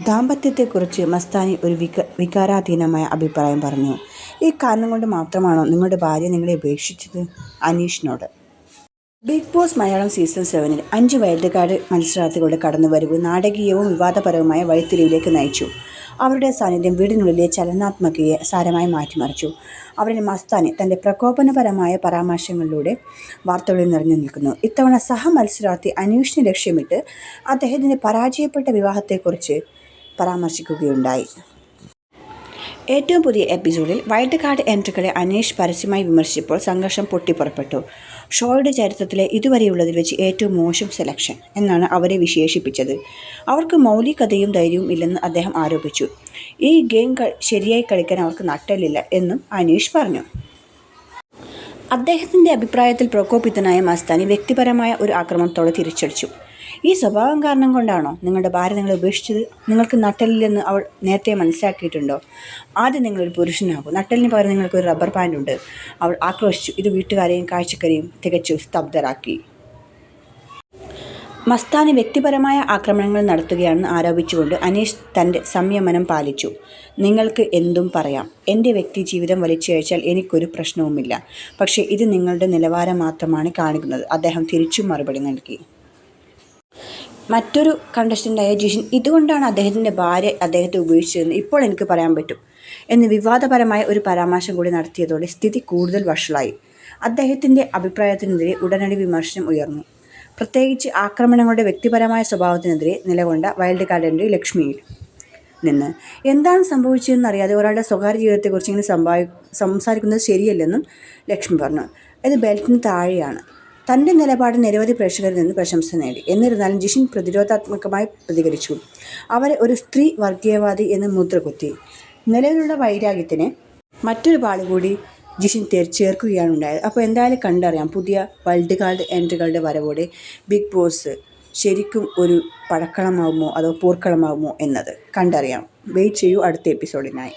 ദാമ്പത്യത്തെക്കുറിച്ച് മസ്താനി ഒരു വികാരാധീനമായ അഭിപ്രായം പറഞ്ഞു. ഈ കാരണം കൊണ്ട് മാത്രമാണോ നിങ്ങളുടെ ഭാര്യ നിങ്ങളെ ഉപേക്ഷിച്ചത്? അനീഷിനോട്. ബിഗ് ബോസ് മലയാളം സീസൺ 7-ൽ 5 വൈൽഡ് കാർഡ് മത്സരാർത്ഥികളുടെ കടന്നുവരവ് നാടകീയവും വിവാദപരവുമായ വഴിത്തിരിവിലേക്ക് നയിച്ചു. അവരുടെ സാന്നിധ്യം വീടിനുള്ളിലെ ചലനാത്മകതയെ സാരമായി മാറ്റിമറിച്ചു. അവരിൽ മസ്താനി തൻ്റെ പ്രകോപനപരമായ പരാമർശങ്ങളിലൂടെ വാർത്തകളിൽ നിറഞ്ഞു നിൽക്കുന്നു. ഇത്തവണ മത്സരാർത്ഥി അനീഷിനെ ലക്ഷ്യമിട്ട് അദ്ദേഹത്തിൻ്റെ പരാജയപ്പെട്ട വിവാഹത്തെക്കുറിച്ച് പരാമർശിക്കുകയുണ്ടായി. ഏറ്റവും പുതിയ എപ്പിസോഡിൽ വൈൽഡ് കാർഡ് എൻട്രികളെ അനീഷ് പരസ്യമായി വിമർശിച്ചപ്പോൾ സംഘർഷം പൊട്ടിപ്പുറപ്പെട്ടു. ഷോയുടെ ചരിത്രത്തിലെ ഇതുവരെയുള്ളതിൽ വെച്ച് ഏറ്റവും മോശം സെലക്ഷൻ എന്നാണ് അവരെ വിശേഷിപ്പിച്ചത്. അവർക്ക് മൗലികതയും ധൈര്യവും ഇല്ലെന്ന് അദ്ദേഹം ആരോപിച്ചു. ഈ ഗെയിം ശരിയായി കളിക്കാൻ അവർക്ക് നട്ടലില്ല എന്നും അനീഷ് പറഞ്ഞു. അദ്ദേഹത്തിൻ്റെ അഭിപ്രായത്തിൽ പ്രകോപിതനായ മസ്താനി വ്യക്തിപരമായ ഒരു ആക്രമണത്തോടെ തിരിച്ചടിച്ചു. ഈ സ്വഭാവം കാരണം കൊണ്ടാണോ നിങ്ങളുടെ ഭാര്യ നിങ്ങളെ ഉപേക്ഷിച്ചത്? നിങ്ങൾക്ക് നട്ടലില്ലെന്ന് അവൾ നേരത്തെ മനസ്സിലാക്കിയിട്ടുണ്ടോ? ആദ്യം നിങ്ങളൊരു പുരുഷനാകും, നട്ടലിന് പകരം നിങ്ങൾക്കൊരു റബ്ബർ ബാൻഡ് ഉണ്ട്, അവൾ ആക്രോശിച്ചു. ഇത് വീട്ടുകാരെയും കാഴ്ചക്കാരെയും തികച്ചും സ്തബ്ധരാക്കി. മസ്താനി വ്യക്തിപരമായ ആക്രമണങ്ങൾ നടത്തുകയാണെന്ന് ആരോപിച്ചുകൊണ്ട് അനീഷ് തൻ്റെ സംയമനം പാലിച്ചു. നിങ്ങൾക്ക് എന്തും പറയാം, എൻ്റെ വ്യക്തി ജീവിതം വലിച്ചിഴച്ചാൽ എനിക്കൊരു പ്രശ്നവുമില്ല, പക്ഷേ ഇത് നിങ്ങളുടെ നിലവാരം മാത്രമാണ് കാണിക്കുന്നത്, അദ്ദേഹം തിരിച്ചും മറുപടി നൽകി. മറ്റൊരു കണ്ടസ്റ്റൻ്റായ ജിഷിൻ ഇതുകൊണ്ടാണ് അദ്ദേഹത്തിൻ്റെ ഭാര്യ അദ്ദേഹത്തെ ഉപേക്ഷിച്ചതെന്ന് ഇപ്പോൾ എനിക്ക് പറയാൻ പറ്റും എന്ന് വിവാദപരമായ ഒരു പരാമർശം കൂടി നടത്തിയതോടെ സ്ഥിതി കൂടുതൽ വഷളായി. അദ്ദേഹത്തിൻ്റെ അഭിപ്രായത്തിനെതിരെ ഉടനടി വിമർശനം ഉയർന്നു. പ്രത്യേകിച്ച് ആക്രമണങ്ങളുടെ വ്യക്തിപരമായ സ്വഭാവത്തിനെതിരെ നിലകൊണ്ട വൈൽഡ് കാർഡ് എൻട്രി ലക്ഷ്മിയിൽ നിന്ന്. എന്താണ് സംഭവിച്ചതെന്നറിയാതെ ഒരാളുടെ സ്വകാര്യ ജീവിതത്തെക്കുറിച്ച് ഇങ്ങനെ സംസാരിക്കുന്നത് ശരിയല്ലെന്നും ലക്ഷ്മി പറഞ്ഞു. ഇത് ബെൽറ്റിന് താഴെയാണ്. തൻ്റെ നിലപാട് നിരവധി പ്രേക്ഷകരിൽ നിന്ന് പ്രശംസ നേടി. എന്നിരുന്നാലും ജിഷിൻ പ്രതിരോധാത്മകമായി പ്രതികരിച്ചു. അവരെ ഒരു സ്ത്രീ വർഗീയവാദി എന്ന് മുദ്രകുത്തി. നിലവിലുള്ള വൈരാഗ്യത്തിന് മറ്റൊരു പാളി കൂടി ജിഷിൻ ചേർക്കുകയാണ് ഉണ്ടായത്. അപ്പോൾ എന്തായാലും കണ്ടറിയാം പുതിയ വൈൽഡ് കാർഡ് എൻട്രികളുടെ വരവോടെ ബിഗ് ബോസ് ശരിക്കും ഒരു പടക്കളമാകുമോ അതോ പോർക്കളമാകുമോ എന്നത് കണ്ടറിയാം. വെയിറ്റ് ചെയ്യൂ അടുത്ത എപ്പിസോഡിനായി.